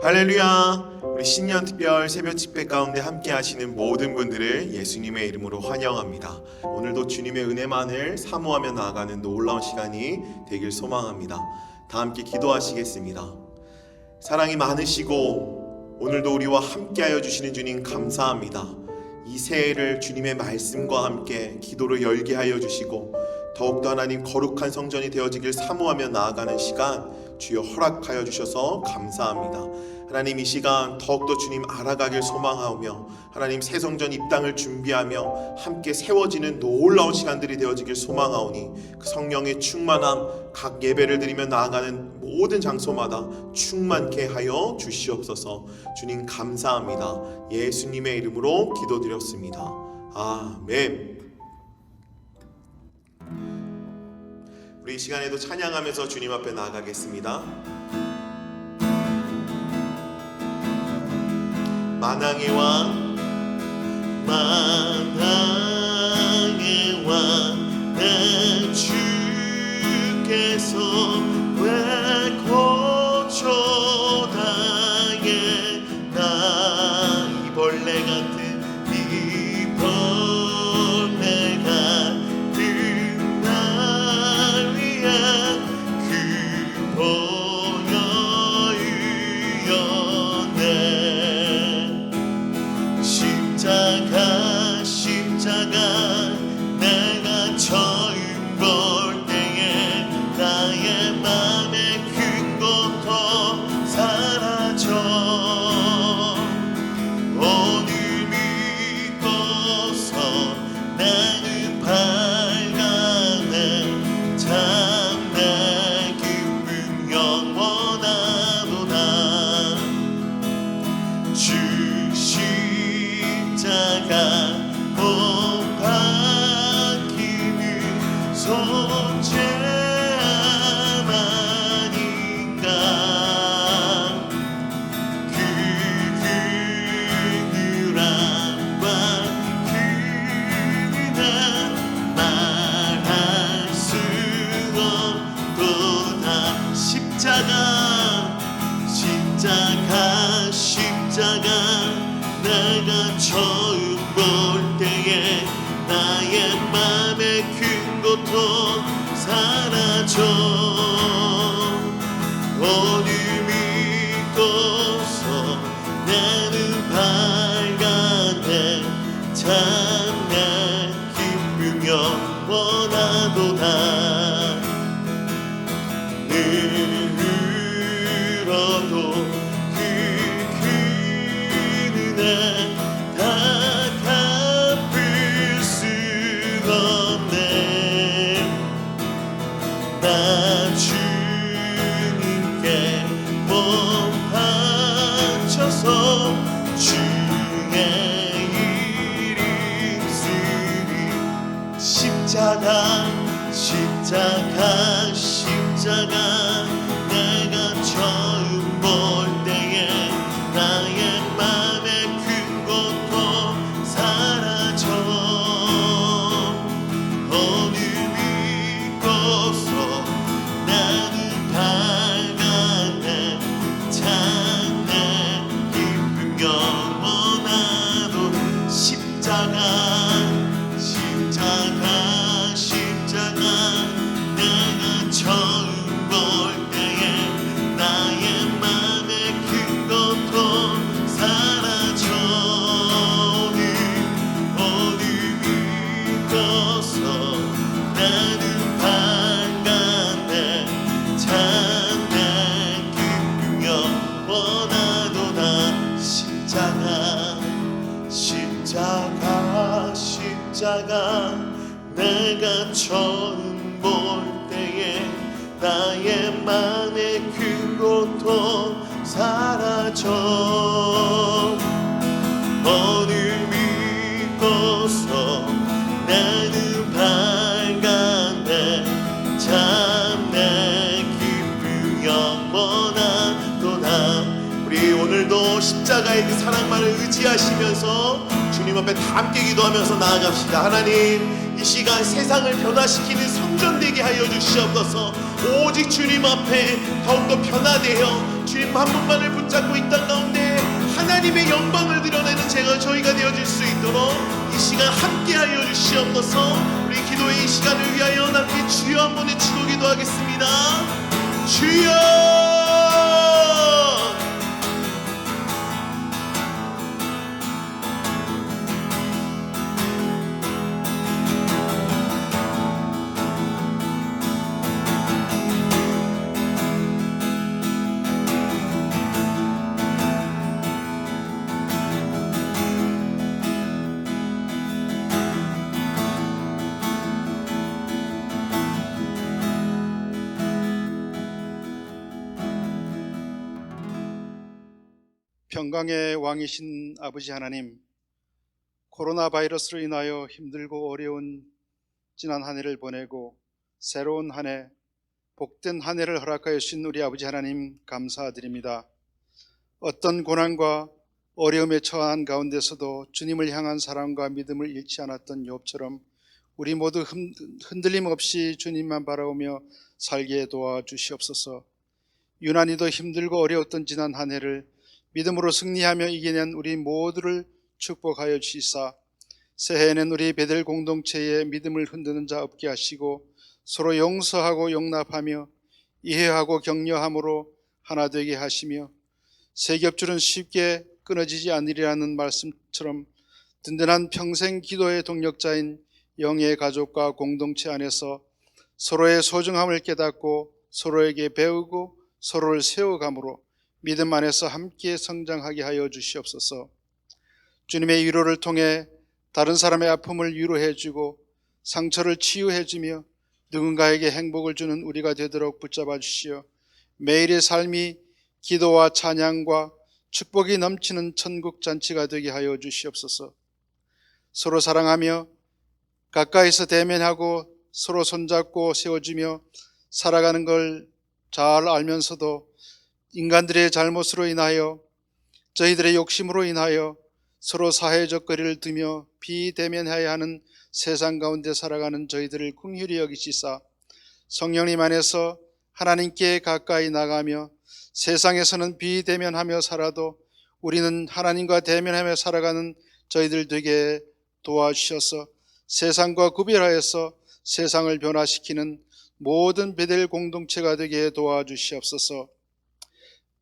할렐루야. 우리 신년 특별 새벽 집회 가운데 함께 하시는 모든 분들을 예수님의 이름으로 환영합니다. 오늘도 주님의 은혜만을 사모하며 나아가는 놀라운 시간이 되길 소망합니다. 다 함께 기도하시겠습니다. 사랑이 많으시고 오늘도 우리와 함께하여 주시는 주님 감사합니다. 이 새해를 주님의 말씀과 함께 기도로 열게 하여 주시고 더욱더 하나님 거룩한 성전이 되어지길 사모하며 나아가는 시간 주여 허락하여 주셔서 감사합니다. 하나님, 이 시간 더욱더 주님 알아가길 소망하며 하나님 새 성전 입당을 준비하며 함께 세워지는 놀라운 시간들이 되어지길 소망하오니 그 성령의 충만함, 각 예배를 드리며 나아가는 모든 장소마다 충만케 하여 주시옵소서. 주님 감사합니다. 예수님의 이름으로 기도드렸습니다. 아멘. 우리 이 시간에도 찬양하면서 주님 앞에 나아가겠습니다. 만왕의 왕, 만왕의 왕, 내 주께서 왜 고초당해 나 이 벌레 같은 이 벌레 같은 날 위해 그 보혈 유연해 십자가 내가 처음 볼 때에 나의 맘의 큰 고통 사라져 오늘 믿고서 나는 밝아내 참내 기쁨 영원하도다 주 십자가 못 박히는 존재만 아닌가 그 그늘함과 그 은혜 말할 수 없도다 십자가 내가 처음 볼 때에 나의 맘의 큰 고통 사라져 오늘 믿고서 나는 밝아내 참내 기쁨 영원하도다 늘어도 그 은혜 다 갚을 수 없네 나 주님께 몸 바쳐서 주의 일 있으리 십자가 내가 처음 볼 때에 나의 맘의 큰 고통 사라져 오늘 믿고서 나는 밝아내 참내 기쁨 영원하도 십자가 내가 처음 볼 때에 나의 맘의 큰 고통 사라져 오늘 믿고서 나는 밝아내 참내 기쁨 영원하도다 십자가 내가 처음 볼 때에 나의 맘의 큰 고통 사라져 오늘 믿고서 나는 밝아내 참내 기쁨 영원하도다 우리 오늘도 십자가의 그 사랑만을 의지하시면서 주님 앞에 다 함께 기도하면서 나아갑시다. 하나님, 이 시간 세상을 변화시키는 충전되게 하여 주시옵소서. 오직 주님 앞에 더욱더 변화되어 주님 한 분만을 붙잡고 이 땅 가운데 하나님의 영광을 드러내는 저희가 되어질 수 있도록 이 시간 함께 하여 주시옵소서. 우리 기도의 이 시간을 위하여 함께 주여 한번 외치고 기도하겠습니다. 주여. 평강의 왕이신 아버지 하나님, 코로나 바이러스로 인하여 힘들고 어려운 지난 한 해를 보내고 새로운 한 해, 복된 한 해를 허락하여 주신 우리 아버지 하나님 감사드립니다. 어떤 고난과 어려움에 처한 가운데서도 주님을 향한 사랑과 믿음을 잃지 않았던 욥처럼 우리 모두 흔들림 없이 주님만 바라보며 살게 도와주시옵소서. 유난히도 힘들고 어려웠던 지난 한 해를 믿음으로 승리하며 이겨낸 우리 모두를 축복하여 주시사 새해에는 우리 베델 공동체의 믿음을 흔드는 자 없게 하시고 서로 용서하고 용납하며 이해하고 격려함으로 하나 되게 하시며 세겹줄은 쉽게 끊어지지 않으리라는 말씀처럼 든든한 평생 기도의 동력자인 영의 가족과 공동체 안에서 서로의 소중함을 깨닫고 서로에게 배우고 서로를 세워감으로 믿음 안에서 함께 성장하게 하여 주시옵소서. 주님의 위로를 통해 다른 사람의 아픔을 위로해주고 상처를 치유해주며 누군가에게 행복을 주는 우리가 되도록 붙잡아 주시어 매일의 삶이 기도와 찬양과 축복이 넘치는 천국 잔치가 되게 하여 주시옵소서. 서로 사랑하며 가까이서 대면하고 서로 손잡고 세워주며 살아가는 걸 잘 알면서도 인간들의 잘못으로 인하여 저희들의 욕심으로 인하여 서로 사회적 거리를 두며 비대면해야 하는 세상 가운데 살아가는 저희들을 긍휼히 여기시사 성령님 안에서 하나님께 가까이 나가며 세상에서는 비대면하며 살아도 우리는 하나님과 대면하며 살아가는 저희들 되게 도와주셔서 세상과 구별하여서 세상을 변화시키는 모든 베델 공동체가 되게 도와주시옵소서.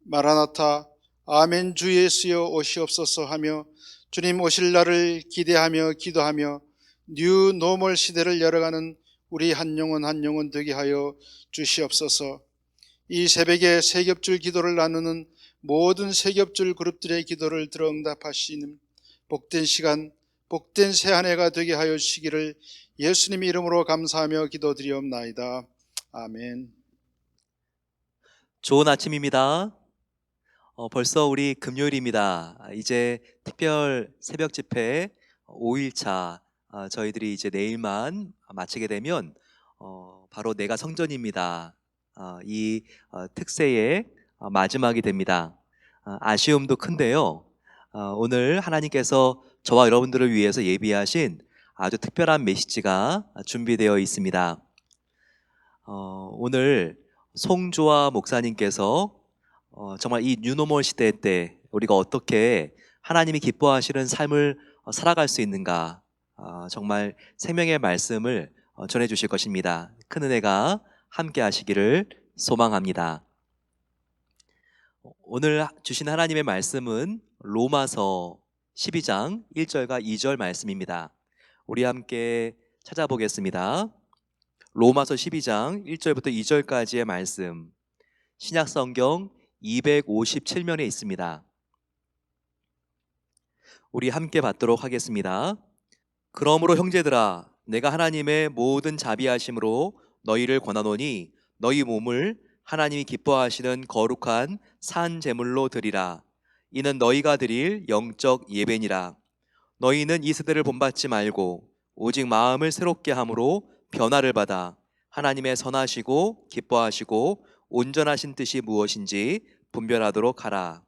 마라나타 아멘 주 예수여 오시옵소서 하며 주님 오실 날을 기대하며 기도하며 뉴 노멀 시대를 열어가는 우리 한 영혼 되게 하여 주시옵소서. 이 새벽에 세겹줄 기도를 나누는 모든 세겹줄 그룹들의 기도를 들어 응답하시는 복된 시간, 복된 새 한 해가 되게 하여 주시기를 예수님의 이름으로 감사하며 기도드리옵나이다. 아멘. 좋은 아침입니다. 벌써 우리 금요일입니다. 이제 특별 새벽 집회 5일차 저희들이 이제 내일만 마치게 되면 바로 내가 성전입니다. 이 특세의 마지막이 됩니다. 아쉬움도 큰데요. 오늘 하나님께서 저와 여러분들을 위해서 예비하신 아주 특별한 메시지가 준비되어 있습니다. 오늘 송주아 목사님께서 정말 이 뉴노멀 시대 때 우리가 어떻게 하나님이 기뻐하시는 삶을 살아갈 수 있는가, 정말 생명의 말씀을 전해 주실 것입니다. 큰 은혜가 함께 하시기를 소망합니다. 오늘 주신 하나님의 말씀은 로마서 12장 1절과 2절 말씀입니다. 우리 함께 찾아보겠습니다. 로마서 12장 1절부터 2절까지의 말씀, 신약성경 257면에 있습니다. 우리 함께 받도록 하겠습니다. 그러므로 형제들아, 내가 하나님의 모든 자비하심으로 너희를 권하노니 너희 몸을 하나님이 기뻐하시는 거룩한 산 제물로 드리라. 이는 너희가 드릴 영적 예배니라. 너희는 이 세대를 본받지 말고 오직 마음을 새롭게 함으로 변화를 받아 하나님의 선하시고 기뻐하시고 온전하신 뜻이 무엇인지 분별하도록 하라.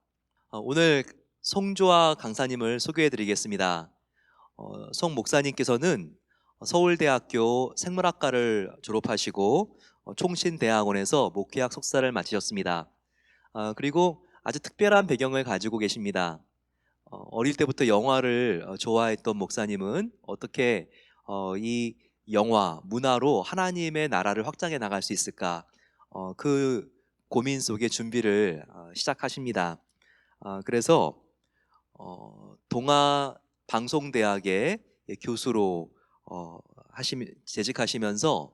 오늘 송조아 강사님을 소개해 드리겠습니다. 송 목사님께서는 서울대학교 생물학과를 졸업하시고 총신대학원에서 목회학 석사를 마치셨습니다. 그리고 아주 특별한 배경을 가지고 계십니다. 어릴 때부터 영화를 좋아했던 목사님은 어떻게 이 영화, 문화로 하나님의 나라를 확장해 나갈 수 있을까? 그 고민 속에 준비를 시작하십니다. 그래서 동아방송대학의 교수로 재직하시면서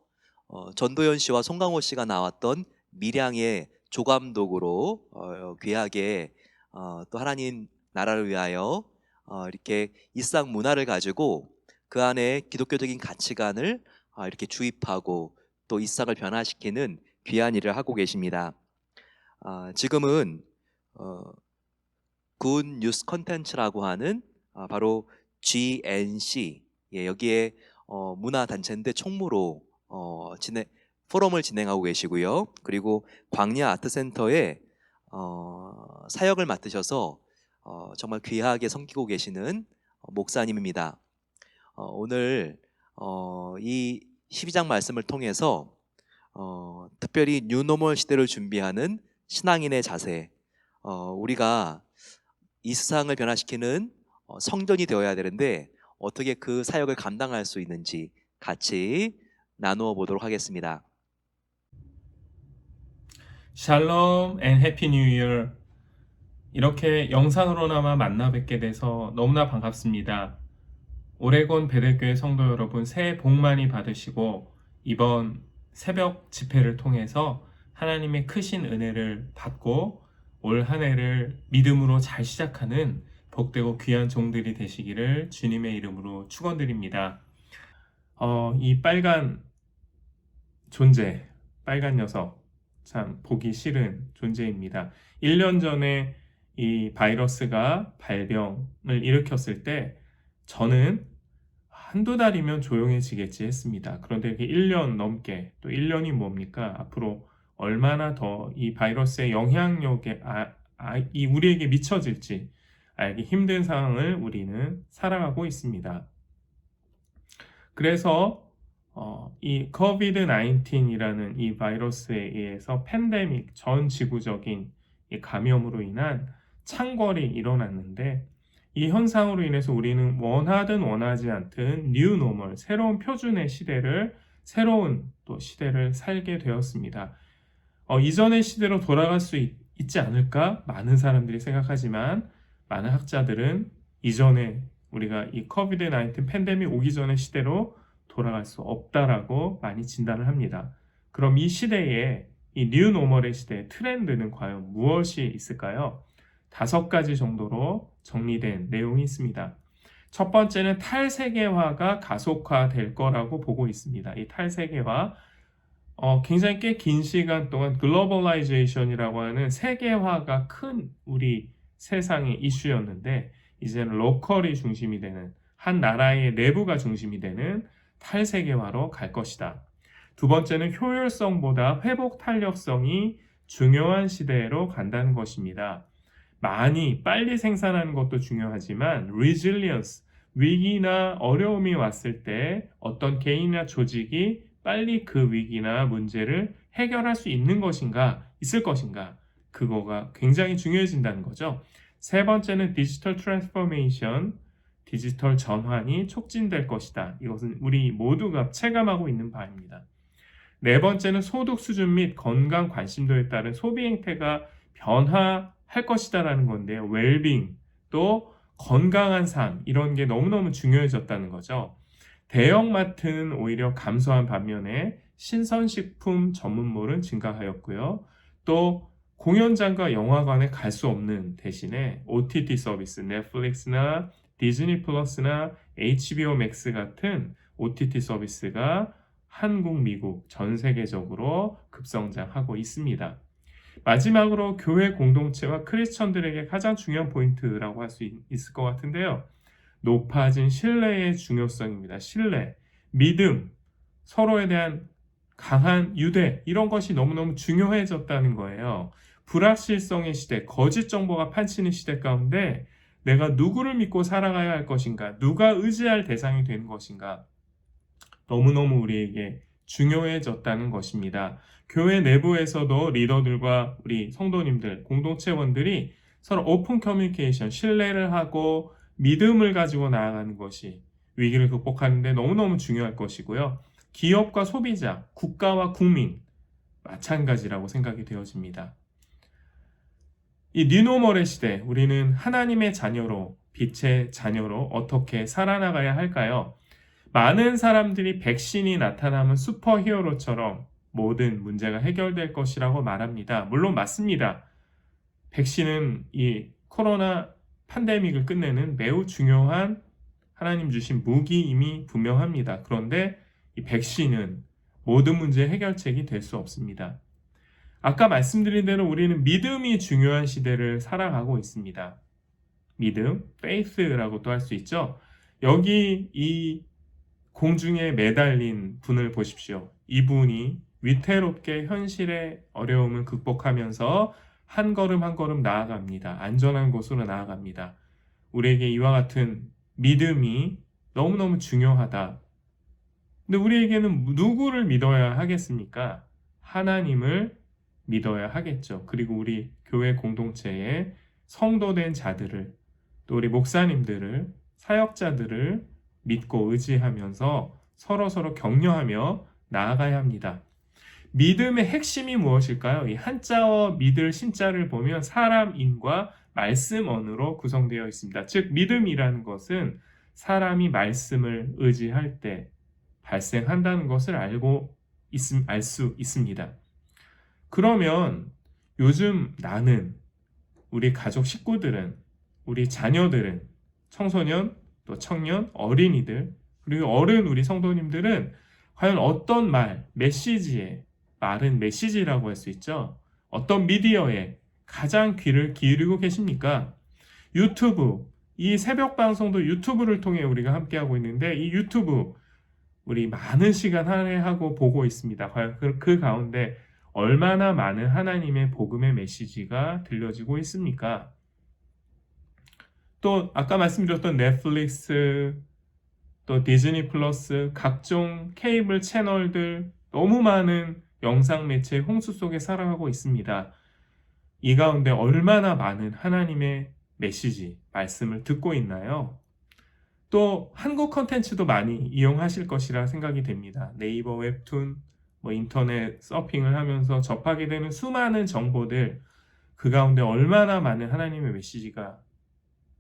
전도연 씨와 송강호 씨가 나왔던 밀양의 조감독으로 귀하게 또 하나님 나라를 위하여 이렇게 일상 문화를 가지고 그 안에 기독교적인 가치관을 이렇게 주입하고 또 일상을 변화시키는 귀한 일을 하고 계십니다. 지금은 굿 뉴스 컨텐츠라고 하는 바로 GNC, 여기에 문화 단체인데 총무로 포럼을 진행하고 계시고요. 그리고 광야 아트센터에 사역을 맡으셔서 정말 귀하게 섬기고 계시는 목사님입니다. 오늘 이 12장 말씀을 통해서 특별히 뉴노멀 시대를 준비하는 신앙인의 자세, 우리가 이 세상을 변화시키는 성전이 되어야 되는데 어떻게 그 사역을 감당할 수 있는지 같이 나누어 보도록 하겠습니다. 샬롬 앤 해피 뉴 이어. 이렇게 영상으로나마 만나 뵙게 돼서 너무나 반갑습니다. 오레곤 베델교회 성도 여러분, 새해 복 많이 받으시고 이번 새벽 집회를 통해서 하나님의 크신 은혜를 받고 올 한 해를 믿음으로 잘 시작하는 복되고 귀한 종들이 되시기를 주님의 이름으로 축원드립니다. 이 빨간 존재, 빨간 녀석, 참 보기 싫은 존재입니다. 1년 전에 이 바이러스가 발병을 일으켰을 때 저는 한두 달이면 조용해지겠지 했습니다. 그런데 이렇게 1년 넘게, 또 1년이 뭡니까? 앞으로 얼마나 더 이 바이러스의 영향력에 우리에게 미쳐질지 알기 힘든 상황을 우리는 살아가고 있습니다. 그래서 이 COVID-19이라는 이 바이러스에 의해서 팬데믹, 전 지구적인 이 감염으로 인한 창궐이 일어났는데 이 현상으로 인해서 우리는 원하든 원하지 않든 뉴 노멀, 새로운 표준의 시대를, 새로운 또 시대를 살게 되었습니다. 이전의 시대로 돌아갈 수 있지 않을까? 많은 사람들이 생각하지만 많은 학자들은 이전에 우리가 이 COVID-19 팬데믹 오기 전의 시대로 돌아갈 수 없다라고 많이 진단을 합니다. 그럼 이 시대에 이 뉴 노멀의 시대의 트렌드는 과연 무엇이 있을까요? 5가지 정도로 정리된 내용이 있습니다. 첫 번째는 탈세계화가 가속화될 거라고 보고 있습니다. 이 탈세계화, 굉장히 꽤 긴 시간 동안 글로벌라이제이션이라고 하는 세계화가 큰 우리 세상의 이슈였는데 이제는 로컬이 중심이 되는, 한 나라의 내부가 중심이 되는 탈세계화로 갈 것이다. 두 번째는 효율성보다 회복 탄력성이 중요한 시대로 간다는 것입니다. 빨리 생산하는 것도 중요하지만 resilience, 위기나 어려움이 왔을 때 어떤 개인이나 조직이 빨리 그 위기나 문제를 해결할 수 있는 것인가, 있을 것인가, 그거가 굉장히 중요해진다는 거죠. 세 번째는 디지털 트랜스포메이션, 디지털 전환이 촉진될 것이다. 이것은 우리 모두가 체감하고 있는 바입니다. 네 번째는 소득 수준 및 건강 관심도에 따른 소비 행태가 변화할 것이다라는 건데요. 웰빙, 또 건강한 삶, 이런 게 너무너무 중요해졌다는 거죠. 대형마트는 오히려 감소한 반면에 신선식품 전문몰은 증가하였고요. 또 공연장과 영화관에 갈 수 없는 대신에 OTT 서비스, 넷플릭스나 디즈니 플러스나 HBO 맥스 같은 OTT 서비스가 한국, 미국, 전 세계적으로 급성장하고 있습니다. 마지막으로 교회 공동체와 크리스천들에게 가장 중요한 포인트라고 할 수 있을 것 같은데요. 높아진 신뢰의 중요성입니다. 신뢰, 믿음, 서로에 대한 강한 유대, 이런 것이 너무너무 중요해졌다는 거예요. 불확실성의 시대, 거짓 정보가 판치는 시대 가운데 내가 누구를 믿고 살아가야 할 것인가, 누가 의지할 대상이 되는 것인가, 너무너무 우리에게 중요해졌다는 것입니다. 교회 내부에서도 리더들과 우리 성도님들, 공동체원들이 서로 오픈 커뮤니케이션, 신뢰를 하고 믿음을 가지고 나아가는 것이 위기를 극복하는 데 너무너무 중요할 것이고요. 기업과 소비자, 국가와 국민 마찬가지라고 생각이 되어집니다. 이 뉴노멀의 시대, 우리는 하나님의 자녀로, 빛의 자녀로 어떻게 살아나가야 할까요? 많은 사람들이 백신이 나타나면 슈퍼히어로처럼 모든 문제가 해결될 것이라고 말합니다. 물론 맞습니다. 백신은 이 코로나 팬데믹을 끝내는 매우 중요한 하나님 주신 무기임이 분명합니다. 그런데 이 백신은 모든 문제의 해결책이 될 수 없습니다. 아까 말씀드린 대로 우리는 믿음이 중요한 시대를 살아가고 있습니다. 믿음, faith라고도 할 수 있죠. 여기 이 공중에 매달린 분을 보십시오. 이분이 위태롭게 현실의 어려움을 극복하면서 한 걸음 한 걸음 나아갑니다. 안전한 곳으로 나아갑니다. 우리에게 이와 같은 믿음이 너무너무 중요하다. 근데 우리에게는 누구를 믿어야 하겠습니까? 하나님을 믿어야 하겠죠. 그리고 우리 교회 공동체의 성도된 자들을, 또 우리 목사님들을, 사역자들을 믿고 의지하면서 서로 격려하며 나아가야 합니다. 믿음의 핵심이 무엇일까요? 이 한자어 믿을 신자를 보면 사람인과 말씀언으로 구성되어 있습니다. 즉 믿음이라는 것은 사람이 말씀을 의지할 때 발생한다는 것을 알 수 있습니다. 그러면 요즘 나는, 우리 가족 식구들은, 우리 자녀들은, 청소년, 또 청년, 어린이들, 그리고 어른 우리 성도님들은 과연 어떤 메시지에, 말은 메시지라고 할 수 있죠. 어떤 미디어에 가장 귀를 기울이고 계십니까? 유튜브, 이 새벽 방송도 유튜브를 통해 우리가 함께하고 있는데 이 유튜브 우리 많은 시간 할애하고 보고 있습니다. 과연 그 가운데 얼마나 많은 하나님의 복음의 메시지가 들려지고 있습니까? 또 아까 말씀드렸던 넷플릭스, 또 디즈니 플러스, 각종 케이블 채널들, 너무 많은 영상 매체의 홍수 속에 살아가고 있습니다. 이 가운데 얼마나 많은 하나님의 메시지, 말씀을 듣고 있나요? 또 한국 컨텐츠도 많이 이용하실 것이라 생각이 됩니다. 네이버 웹툰, 인터넷 서핑을 하면서 접하게 되는 수많은 정보들, 그 가운데 얼마나 많은 하나님의 메시지가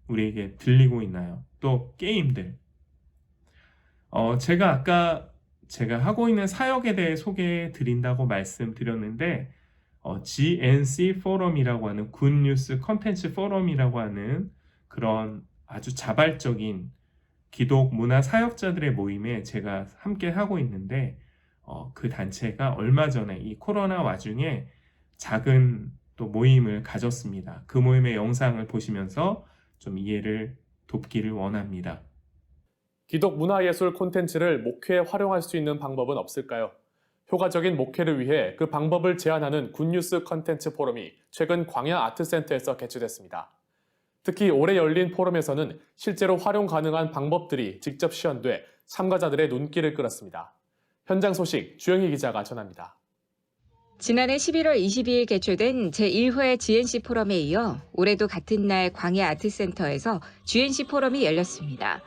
우리에게 들리고 있나요? 또 게임들. 제가 하고 있는 사역에 대해 소개해 드린다고 말씀드렸는데 GNC 포럼이라고 하는 굿뉴스 컨텐츠 포럼이라고 하는 그런 아주 자발적인 기독 문화 사역자들의 모임에 제가 함께 하고 있는데 그 단체가 얼마 전에 이 코로나 와중에 작은 또 모임을 가졌습니다. 그 모임의 영상을 보시면서 좀 이해를 돕기를 원합니다. 기독 문화예술 콘텐츠를 목회에 활용할 수 있는 방법은 없을까요? 효과적인 목회를 위해 그 방법을 제안하는 굿뉴스 컨텐츠 포럼이 최근 광야 아트센터에서 개최됐습니다. 특히 올해 열린 포럼에서는 실제로 활용 가능한 방법들이 직접 시연돼 참가자들의 눈길을 끌었습니다. 현장 소식 주영희 기자가 전합니다. 지난해 11월 22일 개최된 제1회 GNC 포럼에 이어 올해도 같은 날 광야 아트센터에서 GNC 포럼이 열렸습니다.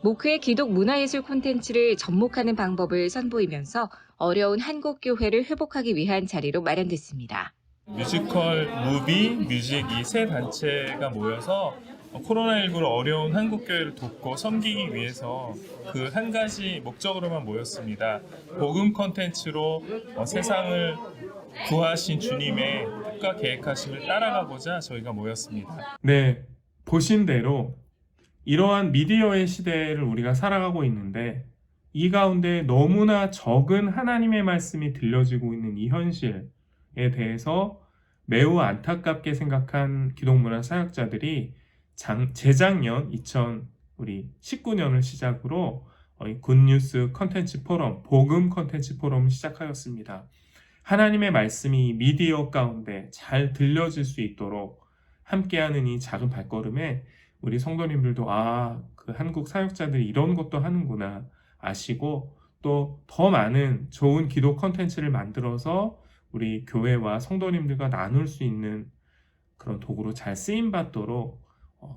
목회 기독 문화예술 콘텐츠를 접목하는 방법을 선보이면서 어려운 한국 교회를 회복하기 위한 자리로 마련됐습니다. 뮤지컬, 무비, 뮤직 이 세 단체가 모여서 코로나19로 어려운 한국교회를 돕고 섬기기 위해서 그 한 가지 목적으로만 모였습니다. 복음 콘텐츠로 세상을 구하신 주님의 뜻과 계획하심을 따라가고자 저희가 모였습니다. 네, 보신 대로 이러한 미디어의 시대를 우리가 살아가고 있는데 이 가운데 너무나 적은 하나님의 말씀이 들려지고 있는 이 현실에 대해서 매우 안타깝게 생각한 기독문화 사역자들이 재작년 2019년을 시작으로 굿뉴스 컨텐츠 포럼, 복음 컨텐츠 포럼을 시작하였습니다. 하나님의 말씀이 미디어 가운데 잘 들려질 수 있도록 함께하는 이 작은 발걸음에 우리 성도님들도 그 한국 사역자들이 이런 것도 하는구나 아시고 또 더 많은 좋은 기도 컨텐츠를 만들어서 우리 교회와 성도님들과 나눌 수 있는 그런 도구로 잘 쓰임 받도록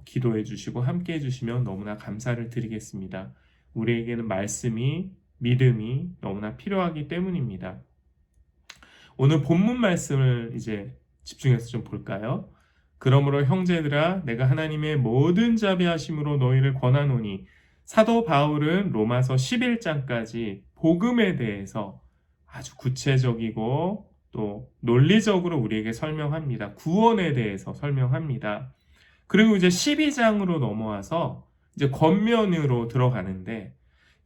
기도해 주시고 함께 해 주시면 너무나 감사를 드리겠습니다. 우리에게는 말씀이, 믿음이 너무나 필요하기 때문입니다. 오늘 본문 말씀을 이제 집중해서 좀 볼까요? 그러므로 형제들아 내가 하나님의 모든 자비하심으로 너희를 권하노니. 사도 바울은 로마서 11장까지 복음에 대해서 아주 구체적이고 또 논리적으로 우리에게 설명합니다. 구원에 대해서 설명합니다. 그리고 이제 12장으로 넘어와서 이제 권면으로 들어가는데,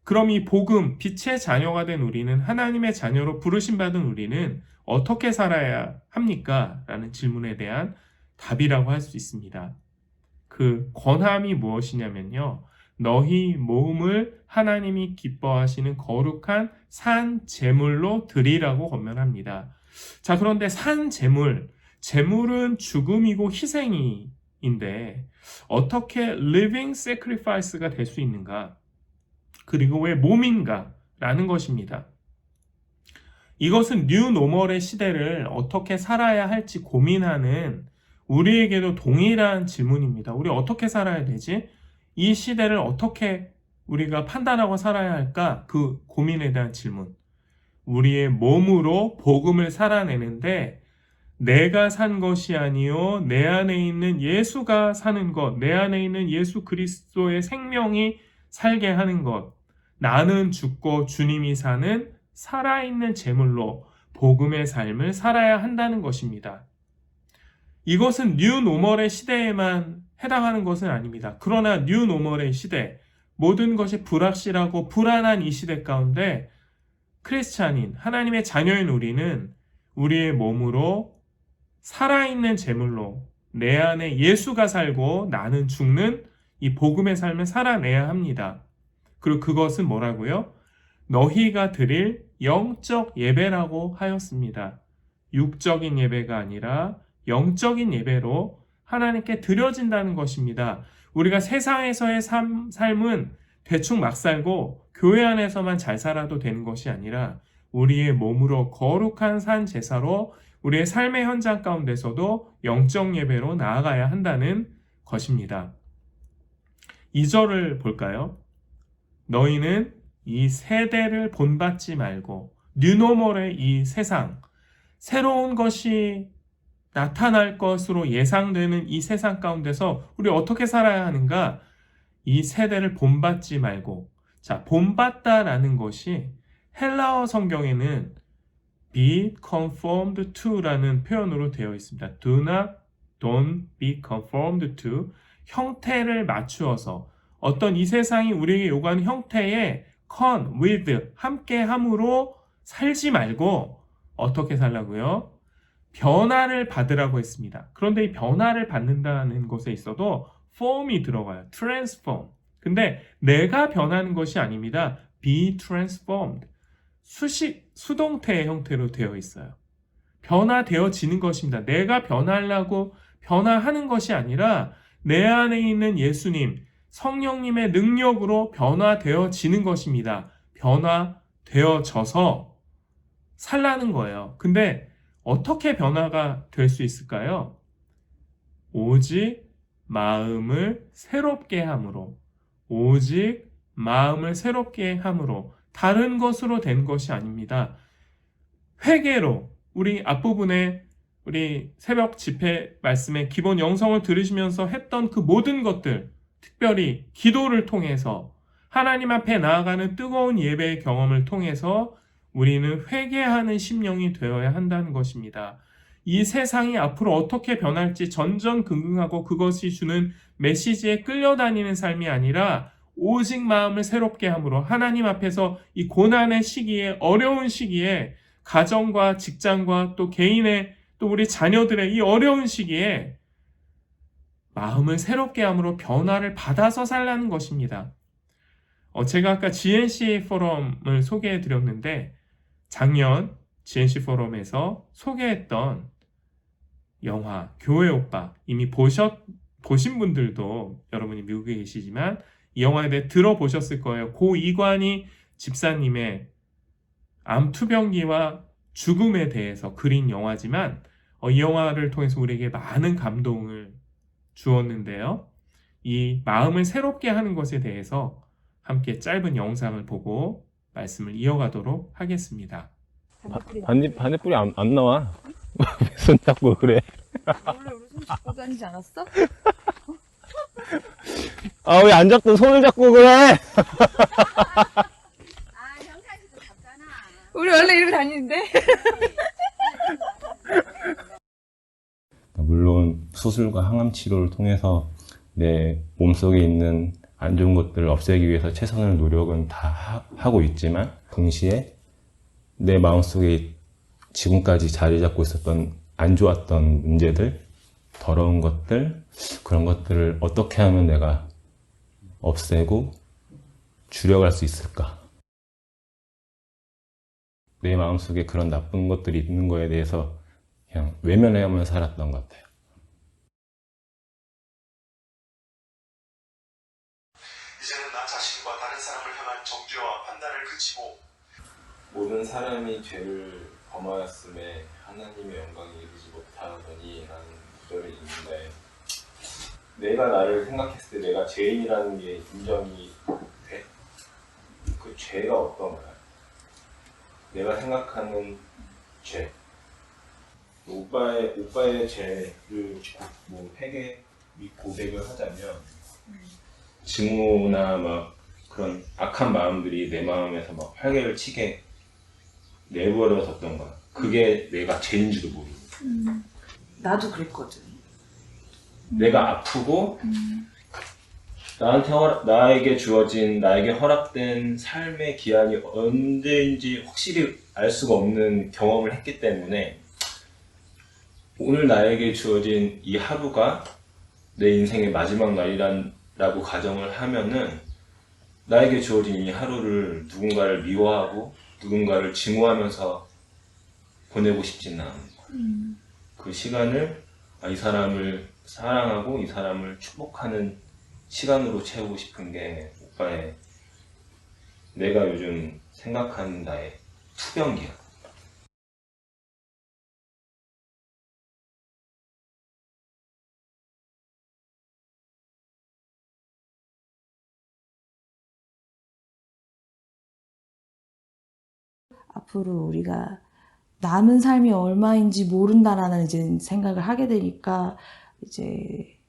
그럼 이 복음, 빛의 자녀가 된 우리는, 하나님의 자녀로 부르심 받은 우리는 어떻게 살아야 합니까? 라는 질문에 대한 답이라고 할 수 있습니다. 그 권함이 무엇이냐면요, 너희 몸을 하나님이 기뻐하시는 거룩한 산 제물로 드리라고 권면합니다. 자, 그런데 산 제물, 제물은 죽음이고 희생인데 어떻게 living sacrifice가 될 수 있는가? 그리고 왜 몸인가? 라는 것입니다. 이것은 뉴 노멀의 시대를 어떻게 살아야 할지 고민하는 우리에게도 동일한 질문입니다. 우리 어떻게 살아야 되지? 이 시대를 어떻게 우리가 판단하고 살아야 할까? 그 고민에 대한 질문. 우리의 몸으로 복음을 살아내는데 내가 산 것이 아니요 내 안에 있는 예수가 사는 것, 내 안에 있는 예수 그리스도의 생명이 살게 하는 것, 나는 죽고 주님이 사는 살아있는 제물로 복음의 삶을 살아야 한다는 것입니다. 이것은 뉴 노멀의 시대에만 해당하는 것은 아닙니다. 그러나 뉴 노멀의 시대, 모든 것이 불확실하고 불안한 이 시대 가운데 크리스찬인, 하나님의 자녀인 우리는 우리의 몸으로 살아있는 제물로 내 안에 예수가 살고 나는 죽는 이 복음의 삶을 살아내야 합니다. 그리고 그것은 뭐라고요? 너희가 드릴 영적 예배라고 하였습니다. 육적인 예배가 아니라 영적인 예배로 하나님께 드려진다는 것입니다. 우리가 세상에서의 삶은 대충 막 살고 교회 안에서만 잘 살아도 되는 것이 아니라 우리의 몸으로 거룩한 산 제사로 우리의 삶의 현장 가운데서도 영적 예배로 나아가야 한다는 것입니다. 2절을 볼까요? 너희는 이 세대를 본받지 말고 뉴노멀의 이 세상, 새로운 것이 나타날 것으로 예상되는 이 세상 가운데서 우리 어떻게 살아야 하는가? 이 세대를 본받지 말고, 자, 본받다라는 것이 헬라어 성경에는 be conformed to라는 표현으로 되어 있습니다. don't be conformed to, 형태를 맞추어서 어떤 이 세상이 우리에게 요구하는 형태에 with, 함께함으로 살지 말고 어떻게 살라고요? 변화를 받으라고 했습니다. 그런데 이 변화를 받는다는 것에 있어도 form이 들어가요. transform. 근데 내가 변하는 것이 아닙니다. be transformed. 수동태의 형태로 되어 있어요. 변화되어지는 것입니다. 내가 변하려고 변화하는 것이 아니라 내 안에 있는 예수님, 성령님의 능력으로 변화되어지는 것입니다. 변화되어져서 살라는 거예요. 근데 어떻게 변화가 될 수 있을까요? 오직 마음을 새롭게 함으로, 오직 마음을 새롭게 함으로, 다른 것으로 된 것이 아닙니다. 회개로, 우리 앞부분에 우리 새벽 집회 말씀의 기본 영성을 들으시면서 했던 그 모든 것들, 특별히 기도를 통해서 하나님 앞에 나아가는 뜨거운 예배의 경험을 통해서 우리는 회개하는 심령이 되어야 한다는 것입니다. 이 세상이 앞으로 어떻게 변할지 전전긍긍하고 그것이 주는 메시지에 끌려다니는 삶이 아니라 오직 마음을 새롭게 함으로 하나님 앞에서 이 고난의 시기에, 어려운 시기에, 가정과 직장과 또 개인의 또 우리 자녀들의 이 어려운 시기에 마음을 새롭게 함으로 변화를 받아서 살라는 것입니다. 제가 아까 GNC 포럼을 소개해 드렸는데 작년 GNC 포럼에서 소개했던 영화 교회 오빠, 이미 보신 분들도 여러분이 미국에 계시지만 이 영화에 대해 들어보셨을 거예요. 고 이관희 집사님의 암 투병기와 죽음에 대해서 그린 영화지만 이 영화를 통해서 우리에게 많은 감동을 주었는데요. 이 마음을 새롭게 하는 것에 대해서 함께 짧은 영상을 보고 말씀을 이어가도록 하겠습니다. 반딧불이 안 나와. 왜 손 잡고 그래? 원래 우리 손 잡고 다니지 않았어? 아, 왜 안 잡고 손을 잡고 그래? 평상시도 잡잖아. 우리 원래 이러고 다니는데? 물론 수술과 항암 치료를 통해서 내 몸속에 있는 안 좋은 것들을 없애기 위해서 최선의 노력은 다 하고 있지만 동시에 내 마음속에 지금까지 자리 잡고 있었던 안 좋았던 문제들, 더러운 것들, 그런 것들을 어떻게 하면 내가 없애고 줄여갈 수 있을까? 내 마음속에 그런 나쁜 것들이 있는 거에 대해서 그냥 외면해야만 살았던 것 같아요. 이제는 나 자신과 다른 사람을 향한 정죄와 판단을 그치고 모든 사람이 죄를 범하였음에 하나님의 영광이 이루지 못하더니 라는 구절이 있는데, 내가 나를 생각했을 때 내가 죄인이라는 게 인정이 돼? 그 죄가 어떤 거야? 내가 생각하는 죄, 오빠의 죄를 회개 및 고백을 하자면 증오나 막 그런 악한 마음들이 내 마음에서 막 활개를 치게 내버려뒀던 거야. 그게 내가 죄인지도 모르고. 나도 그랬거든. 내가 아프고 나에게 주어진, 나에게 허락된 삶의 기한이 언제인지 확실히 알 수가 없는 경험을 했기 때문에 오늘 나에게 주어진 이 하루가 내 인생의 마지막 날이라고 가정을 하면은 나에게 주어진 이 하루를 누군가를 미워하고 누군가를 증오하면서 보내고 싶지는 않은 거야. 그 시간을 이 사람을 사랑하고 이 사람을 축복하는 시간으로 채우고 싶은 게 오빠의, 내가 요즘 생각하는 나의 투병기야. 앞으로 우리가 남은 삶이 얼마인지 모른다라는 이제 생각을 하게 되니까 이제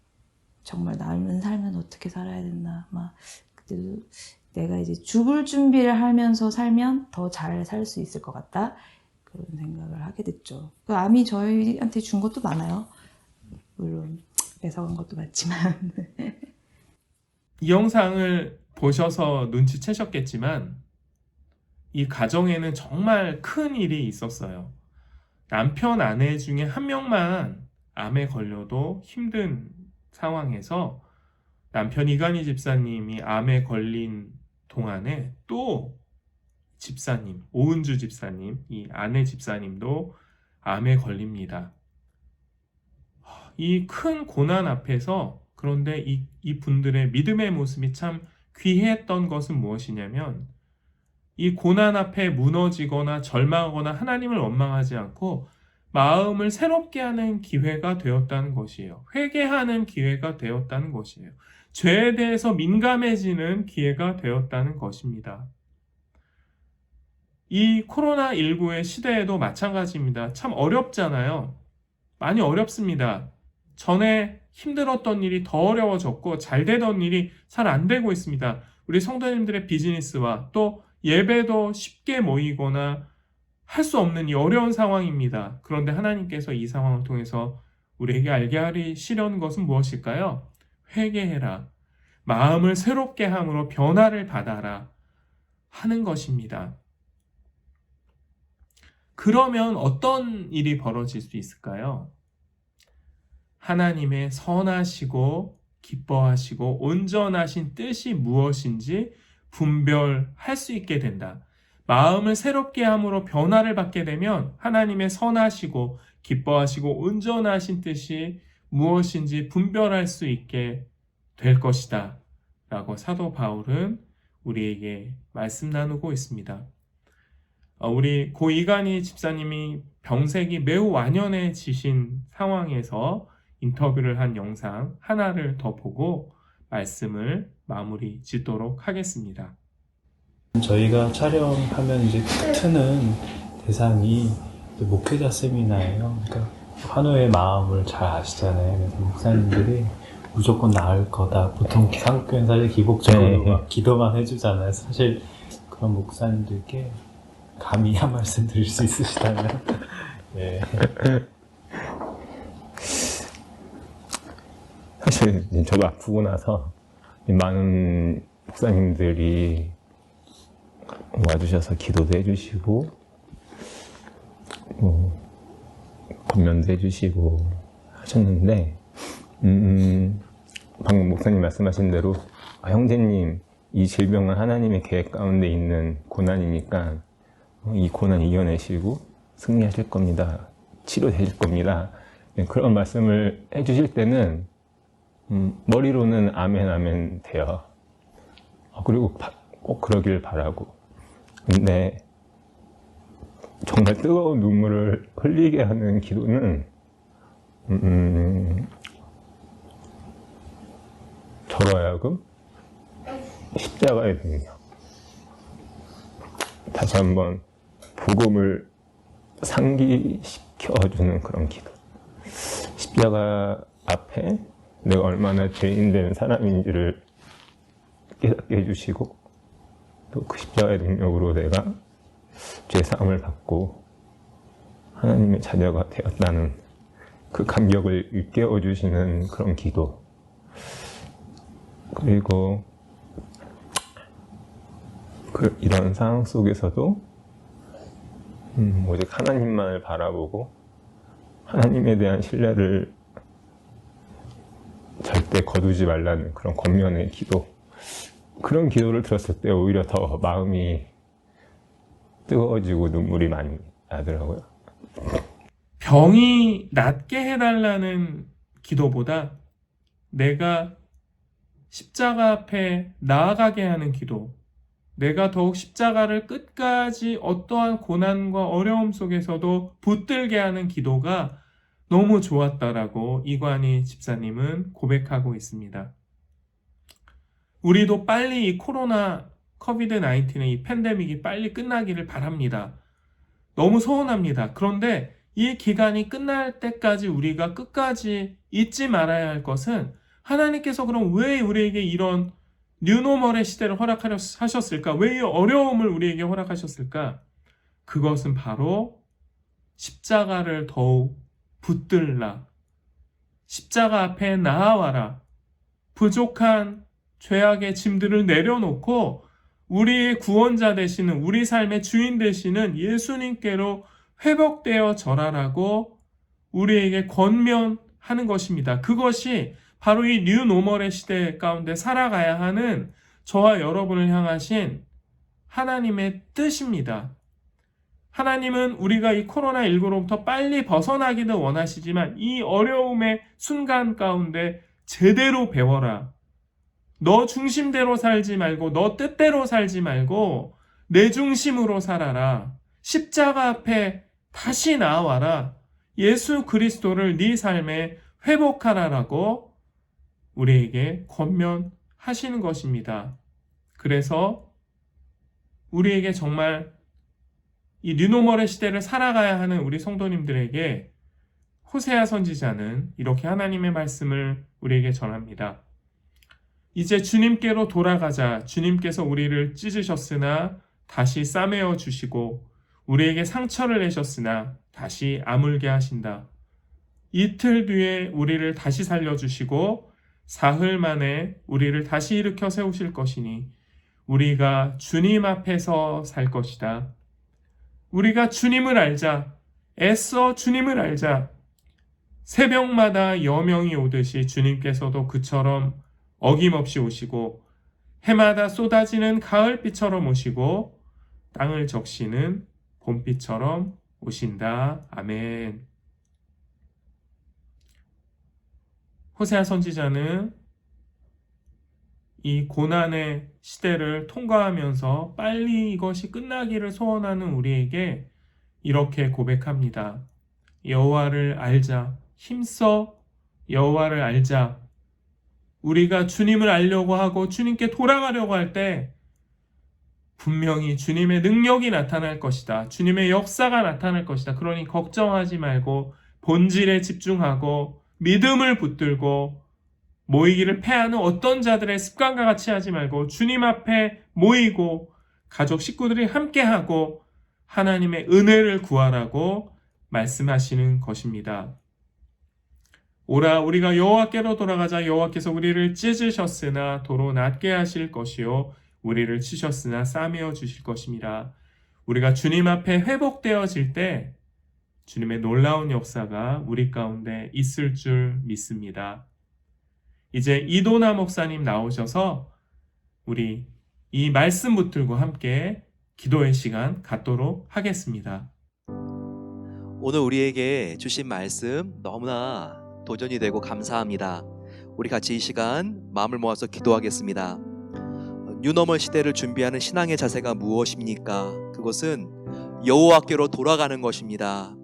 정말 남은 삶은 어떻게 살아야 됐나, 막 그때도 내가 이제 죽을 준비를 하면서 살면 더 잘 살 수 있을 것 같다, 그런 생각을 하게 됐죠. 그 암이 저희한테 준 것도 많아요. 물론 뺏어간 것도 많지만. 이 영상을 보셔서 눈치채셨겠지만 이 가정에는 정말 큰 일이 있었어요. 남편, 아내 중에 한 명만 암에 걸려도 힘든 상황에서 남편 이간희 집사님이 암에 걸린 동안에 또 집사님, 오은주 집사님, 이 아내 집사님도 암에 걸립니다. 이 큰 고난 앞에서, 그런데 이 분들의 믿음의 모습이 참 귀했던 것은 무엇이냐면, 이 고난 앞에 무너지거나 절망하거나 하나님을 원망하지 않고 마음을 새롭게 하는 기회가 되었다는 것이에요. 회개하는 기회가 되었다는 것이에요. 죄에 대해서 민감해지는 기회가 되었다는 것입니다. 이 코로나19의 시대에도 마찬가지입니다. 참 어렵잖아요. 많이 어렵습니다. 전에 힘들었던 일이 더 어려워졌고 잘 되던 일이 잘 안 되고 있습니다. 우리 성도님들의 비즈니스와 또 예배도 쉽게 모이거나 할 수 없는 이 어려운 상황입니다. 그런데 하나님께서 이 상황을 통해서 우리에게 알게 하시려는 것은 무엇일까요? 회개해라. 마음을 새롭게 함으로 변화를 받아라 하는 것입니다. 그러면 어떤 일이 벌어질 수 있을까요? 하나님의 선하시고 기뻐하시고 온전하신 뜻이 무엇인지 분별할 수 있게 된다. 마음을 새롭게 함으로 변화를 받게 되면 하나님의 선하시고 기뻐하시고 온전하신 뜻이 무엇인지 분별할 수 있게 될 것이다 라고 사도 바울은 우리에게 말씀 나누고 있습니다. 우리 고 이간희 집사님이 병색이 매우 완연해지신 상황에서 인터뷰를 한 영상 하나를 더 보고 말씀을 마무리 짓도록 하겠습니다. 저희가 촬영하면 이제 트는 대상이 목회자 세미나예요. 그러니까 환우의 마음을 잘 아시잖아요. 그래서 목사님들이 무조건 나을 거다. 보통 한국교회는 사실 기복적으로 막 기도만 해주잖아요. 사실 그런 목사님들께 감히 한 말씀 드릴 수 있으시다면 예. 사실 저도 아프고 나서 많은 목사님들이 와주셔서 기도도 해주시고 권면도 해주시고 하셨는데 방금 목사님 말씀하신 대로 형제님 이 질병은 하나님의 계획 가운데 있는 고난이니까 이 고난 이겨내시고 승리하실 겁니다. 치료되실 겁니다. 그런 말씀을 해주실 때는 머리로는 아멘 아멘 돼요. 그리고 꼭 그러길 바라고. 근데 정말 뜨거운 눈물을 흘리게 하는 기도는 저로 하여금 십자가의 능력, 다시 한번 복음을 상기시켜주는 그런 기도. 십자가 앞에 내가 얼마나 죄인된 사람인지를 깨닫게 해주시고 또 그 십자가의 능력으로 내가 죄사함을 받고 하나님의 자녀가 되었다는 그 감격을 일깨워 주시는 그런 기도. 그리고 이런 상황 속에서도 오직 하나님만을 바라보고 하나님에 대한 신뢰를 절대 거두지 말라는 그런 권면의 기도. 그런 기도를 들었을 때 오히려 더 마음이 뜨거워지고 눈물이 많이 나더라고요. 병이 낫게 해달라는 기도보다 내가 십자가 앞에 나아가게 하는 기도, 내가 더욱 십자가를 끝까지 어떠한 고난과 어려움 속에서도 붙들게 하는 기도가 너무 좋았다라고 이관희 집사님은 고백하고 있습니다. 우리도 빨리 이 코로나 코비드-19의 이 팬데믹이 빨리 끝나기를 바랍니다. 너무 소원합니다. 그런데 이 기간이 끝날 때까지 우리가 끝까지 잊지 말아야 할 것은 하나님께서 그럼 왜 우리에게 이런 뉴노멀의 시대를 허락하셨을까? 왜 이 어려움을 우리에게 허락하셨을까? 그것은 바로 십자가를 더욱 붙들라. 십자가 앞에 나아와라. 부족한 죄악의 짐들을 내려놓고 우리의 구원자 되시는, 우리 삶의 주인 되시는 예수님께로 회복되어 절하라고 우리에게 권면하는 것입니다. 그것이 바로 이 뉴노멀의 시대 가운데 살아가야 하는 저와 여러분을 향하신 하나님의 뜻입니다. 하나님은 우리가 이 코로나19로부터 빨리 벗어나기도 원하시지만 이 어려움의 순간 가운데 제대로 배워라. 너 중심대로 살지 말고 너 뜻대로 살지 말고 내 중심으로 살아라. 십자가 앞에 다시 나와라. 예수 그리스도를 네 삶에 회복하라라고 우리에게 권면하시는 것입니다. 그래서 우리에게 정말 이 뉴노멀의 시대를 살아가야 하는 우리 성도님들에게 호세아 선지자는 이렇게 하나님의 말씀을 우리에게 전합니다. 이제 주님께로 돌아가자. 주님께서 우리를 찢으셨으나 다시 싸매어 주시고 우리에게 상처를 내셨으나 다시 아물게 하신다. 이틀 뒤에 우리를 다시 살려주시고 사흘 만에 우리를 다시 일으켜 세우실 것이니 우리가 주님 앞에서 살 것이다. 우리가 주님을 알자. 애써 주님을 알자. 새벽마다 여명이 오듯이 주님께서도 그처럼 어김없이 오시고 해마다 쏟아지는 가을비처럼 오시고 땅을 적시는 봄비처럼 오신다. 아멘. 호세아 선지자는 이 고난의 시대를 통과하면서 빨리 이것이 끝나기를 소원하는 우리에게 이렇게 고백합니다. 여호와를 알자. 힘써 여호와를 알자. 우리가 주님을 알려고 하고 주님께 돌아가려고 할 때 분명히 주님의 능력이 나타날 것이다. 주님의 역사가 나타날 것이다. 그러니 걱정하지 말고 본질에 집중하고 믿음을 붙들고 모이기를 패하는 어떤 자들의 습관과 같이 하지 말고 주님 앞에 모이고 가족 식구들이 함께하고 하나님의 은혜를 구하라고 말씀하시는 것입니다. 오라 우리가 여호와께로 돌아가자. 여호와께서 우리를 찢으셨으나 도로 낫게 하실 것이요 우리를 치셨으나 싸매어 주실 것입니다. 우리가 주님 앞에 회복되어질 때 주님의 놀라운 역사가 우리 가운데 있을 줄 믿습니다. 이제 이도나 목사님 나오셔서 우리 이 말씀 붙들고 함께 기도의 시간 갖도록 하겠습니다. 오늘 우리에게 주신 말씀 너무나 도전이 되고 감사합니다. 우리 같이 이 시간 마음을 모아서 기도하겠습니다. 뉴노멀 시대를 준비하는 신앙의 자세가 무엇입니까? 그것은 여호와께로 돌아가는 것입니다.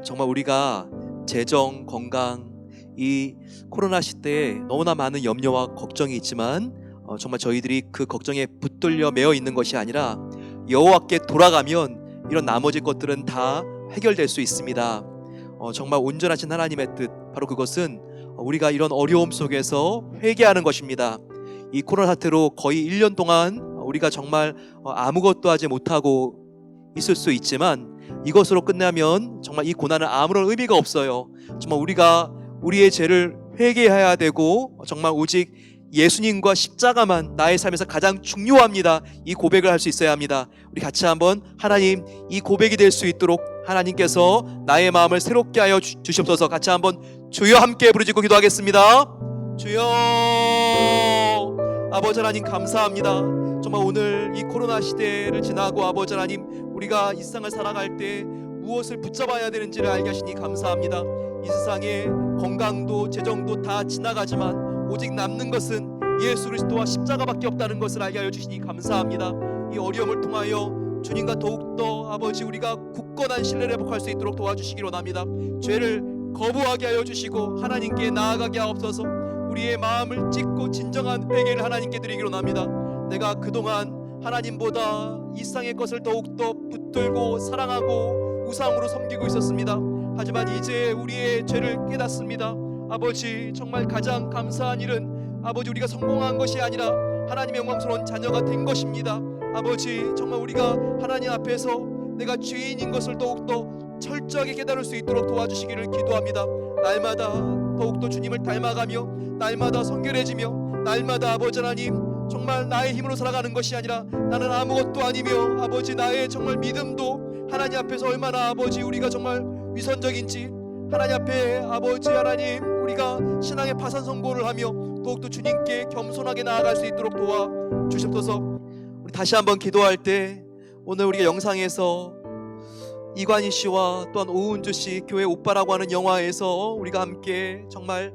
정말 우리가 재정, 건강, 이 코로나 시대에 너무나 많은 염려와 걱정이 있지만 정말 저희들이 그 걱정에 붙들려 매어 있는 것이 아니라 여호와께 돌아가면 이런 나머지 것들은 다 해결될 수 있습니다. 정말 온전하신 하나님의 뜻, 바로 그것은 우리가 이런 어려움 속에서 회개하는 것입니다. 이 코로나 사태로 거의 1년 동안 우리가 정말 아무것도 하지 못하고 있을 수 있지만 이것으로 끝나면 정말 이 고난은 아무런 의미가 없어요. 정말 우리가 우리의 죄를 회개해야 되고 정말 오직 예수님과 십자가만 나의 삶에서 가장 중요합니다. 이 고백을 할 수 있어야 합니다. 우리 같이 한번 하나님 이 고백이 될 수 있도록 하나님께서 나의 마음을 새롭게 하여 주시옵소서. 같이 한번 주여 함께 부르짖고 기도하겠습니다. 주여 아버지 하나님 감사합니다. 정말 오늘 이 코로나 시대를 지나고 아버지 하나님 우리가 이 세상을 살아갈 때 무엇을 붙잡아야 되는지를 알게 하시니 감사합니다. 이 세상에 건강도 재정도 다 지나가지만 오직 남는 것은 예수 그리스도와 십자가밖에 없다는 것을 알게 하여 주시니 감사합니다. 이 어려움을 통하여 주님과 더욱더 아버지 우리가 굳건한 신뢰를 회복할 수 있도록 도와주시기로 합니다. 죄를 거부하게 하여 주시고 하나님께 나아가게 하옵소서. 우리의 마음을 찢고 진정한 회개를 하나님께 드리기로 합니다. 내가 그동안 하나님보다 이 세상의 것을 더욱더 붙들고 사랑하고 우상으로 섬기고 있었습니다. 하지만 이제 우리의 죄를 깨닫습니다. 아버지 정말 가장 감사한 일은 아버지 우리가 성공한 것이 아니라 하나님의 영광스러운 자녀가 된 것입니다. 아버지 정말 우리가 하나님 앞에서 내가 죄인인 것을 더욱더 철저하게 깨달을 수 있도록 도와주시기를 기도합니다. 날마다 더욱더 주님을 닮아가며 날마다 성결해지며 날마다 아버지 하나님 정말 나의 힘으로 살아가는 것이 아니라 나는 아무것도 아니며 아버지 나의 정말 믿음도 하나님 앞에서 얼마나 아버지 우리가 정말 위선적인지 하나님 앞에 아버지 하나님 우리가 신앙의 파산 선고를 하며 더욱더 주님께 겸손하게 나아갈 수 있도록 도와주시옵소서. 우리 다시 한번 기도할 때 오늘 우리가 영상에서 이관희 씨와 또한 오은주 씨 교회 오빠라고 하는 영화에서 우리가 함께 정말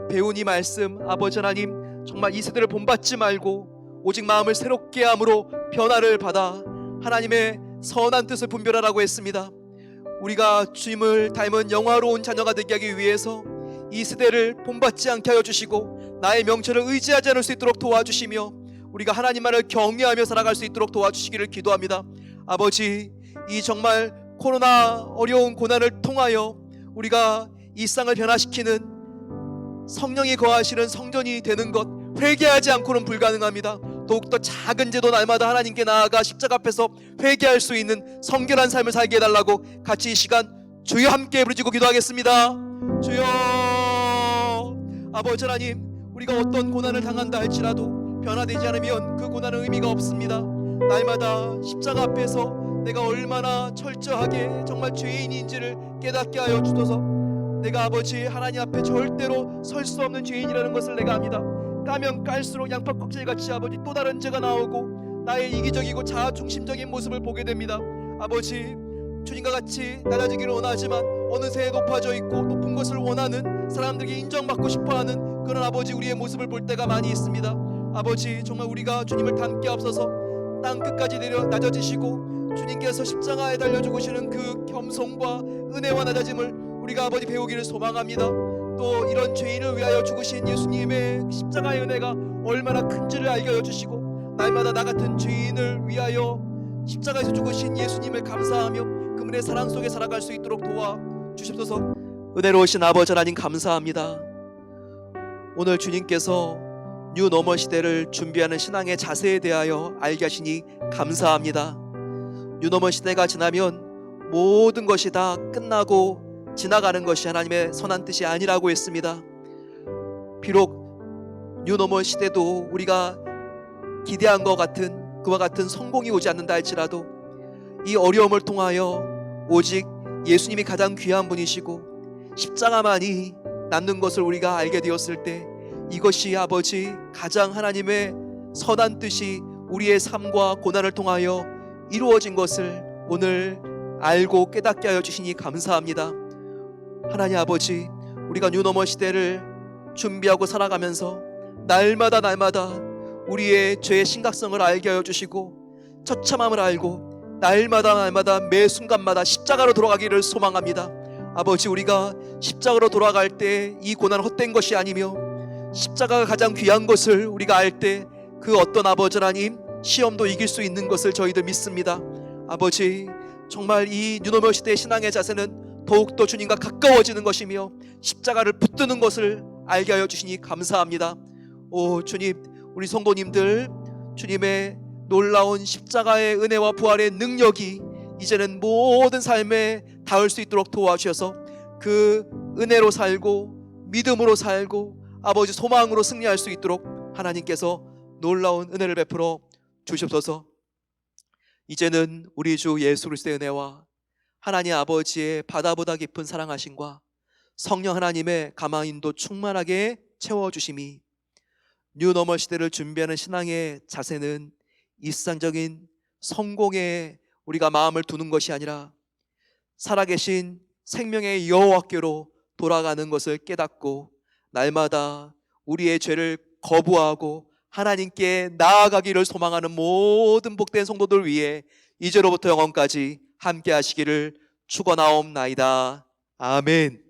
배운 이 말씀 아버지 하나님 정말 이 세대를 본받지 말고 오직 마음을 새롭게 함으로 변화를 받아 하나님의 선한 뜻을 분별하라고 했습니다. 우리가 주님을 닮은 영화로운 자녀가 되게 하기 위해서 이 세대를 본받지 않게 하여 주시고 나의 명철을 의지하지 않을 수 있도록 도와주시며 우리가 하나님만을 경외하며 살아갈 수 있도록 도와주시기를 기도합니다. 아버지 이 정말 코로나 어려운 고난을 통하여 우리가 이 세상을 변화시키는 성령이 거하시는 성전이 되는 것 회개하지 않고는 불가능합니다. 더욱더 작은 죄도 날마다 하나님께 나아가 십자가 앞에서 회개할 수 있는 성결한 삶을 살게 해달라고 같이 이 시간 주여 함께 부르짖고 기도하겠습니다. 주여 아버지 하나님 우리가 어떤 고난을 당한다 할지라도 변화되지 않으면 그 고난은 의미가 없습니다. 날마다 십자가 앞에서 내가 얼마나 철저하게 정말 죄인인지를 깨닫게 하여 주소서. 내가 아버지 하나님 앞에 절대로 설 수 없는 죄인이라는 것을 내가 압니다. 까면 깔수록 양파 껍질같이 아버지 또 다른 죄가 나오고 나의 이기적이고 자아중심적인 모습을 보게 됩니다. 아버지 주님과 같이 낮아지기를 원하지만 어느새 높아져 있고 높은 것을 원하는 사람들에게 인정받고 싶어하는 그런 아버지 우리의 모습을 볼 때가 많이 있습니다. 아버지 정말 우리가 주님을 닮게 앞서서 땅 끝까지 내려 낮아지시고 주님께서 십자가에 달려 죽으시는 그 겸손과 은혜와 낮아짐을 우리가 아버지 배우기를 소망합니다. 또 이런 죄인을 위하여 죽으신 예수님의 십자가의 은혜가 얼마나 큰지를 알게 하여 주시고 날마다 나 같은 죄인을 위하여 십자가에서 죽으신 예수님을 감사하며 그분의 사랑 속에 살아갈 수 있도록 도와 주십소서. 은혜로우신 아버지 하나님 감사합니다. 오늘 주님께서 뉴 노멀 시대를 준비하는 신앙의 자세에 대하여 알게 하시니 감사합니다. 뉴 노멀 시대가 지나면 모든 것이 다 끝나고 지나가는 것이 하나님의 선한 뜻이 아니라고 했습니다. 비록 뉴 노멀 시대도 우리가 기대한 것 같은 그와 같은 성공이 오지 않는다 할지라도 이 어려움을 통하여 오직 예수님이 가장 귀한 분이시고 십자가만이 남는 것을 우리가 알게 되었을 때 이것이 아버지 가장 하나님의 선한 뜻이 우리의 삶과 고난을 통하여 이루어진 것을 오늘 알고 깨닫게 하여 주시니 감사합니다. 하나님 아버지 우리가 뉴노멀 시대를 준비하고 살아가면서 날마다 우리의 죄의 심각성을 알게 하여 주시고 처참함을 알고 날마다 매 순간마다 십자가로 돌아가기를 소망합니다. 아버지 우리가 십자가로 돌아갈 때 이 고난은 헛된 것이 아니며 십자가가 가장 귀한 것을 우리가 알 때 그 어떤 아버지 하나님 시험도 이길 수 있는 것을 저희들 믿습니다. 아버지 정말 이 뉴노멀 시대의 신앙의 자세는 더욱더 주님과 가까워지는 것이며 십자가를 붙드는 것을 알게 하여 주시니 감사합니다. 오 주님 우리 성도님들 주님의 놀라운 십자가의 은혜와 부활의 능력이 이제는 모든 삶에 닿을 수 있도록 도와주셔서 그 은혜로 살고 믿음으로 살고 아버지 소망으로 승리할 수 있도록 하나님께서 놀라운 은혜를 베풀어 주시옵소서. 이제는 우리 주 예수 그리스도의 은혜와 하나님 아버지의 바다보다 깊은 사랑하심과 성령 하나님의 감화인도 충만하게 채워주심이 뉴노멀 시대를 준비하는 신앙의 자세는 일상적인 성공에 우리가 마음을 두는 것이 아니라 살아계신 생명의 여호와께로 돌아가는 것을 깨닫고 날마다 우리의 죄를 거부하고 하나님께 나아가기를 소망하는 모든 복된 성도들 위해 이제로부터 영원까지 함께 하시기를 축원하옵나이다. 아멘.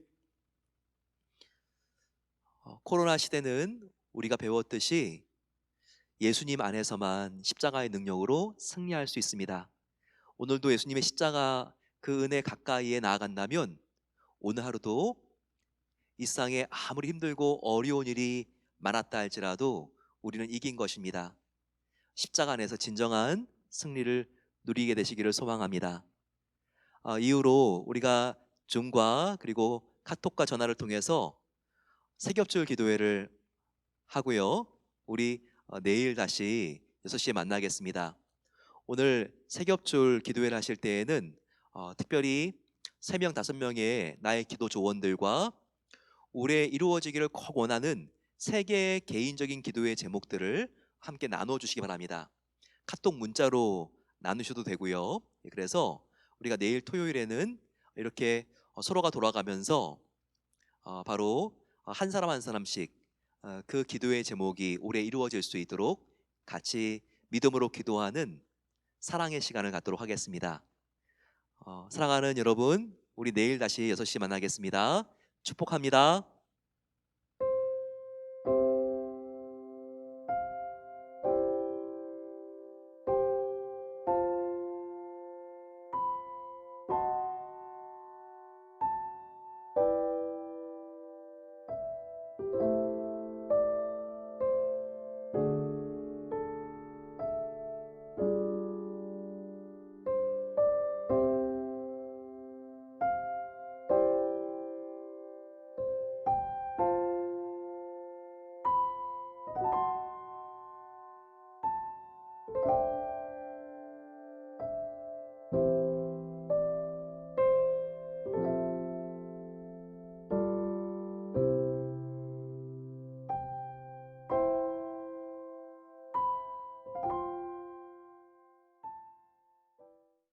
코로나 시대는 우리가 배웠듯이 예수님 안에서만 십자가의 능력으로 승리할 수 있습니다. 오늘도 예수님의 십자가 그 은혜 가까이에 나아간다면 오늘 하루도 이 세상에 아무리 힘들고 어려운 일이 많았다 할지라도 우리는 이긴 것입니다. 십자가 안에서 진정한 승리를 누리게 되시기를 소망합니다. 이후로 우리가 줌과 그리고 카톡과 전화를 통해서 세겹줄 기도회를 하고요. 우리 내일 다시 6시에 만나겠습니다. 오늘 세겹줄 기도회를 하실 때에는 특별히 3명, 5명의 나의 기도 조원들과 올해 이루어지기를 꼭 원하는 3개의 개인적인 기도의 제목들을 함께 나눠주시기 바랍니다. 카톡 문자로 나누셔도 되고요. 그래서 우리가 내일 토요일에는 이렇게 서로가 돌아가면서 바로 한 사람 한 사람씩 그 기도의 제목이 올해 이루어질 수 있도록 같이 믿음으로 기도하는 사랑의 시간을 갖도록 하겠습니다. 사랑하는 여러분, 우리 내일 다시 6시 만나겠습니다. 축복합니다.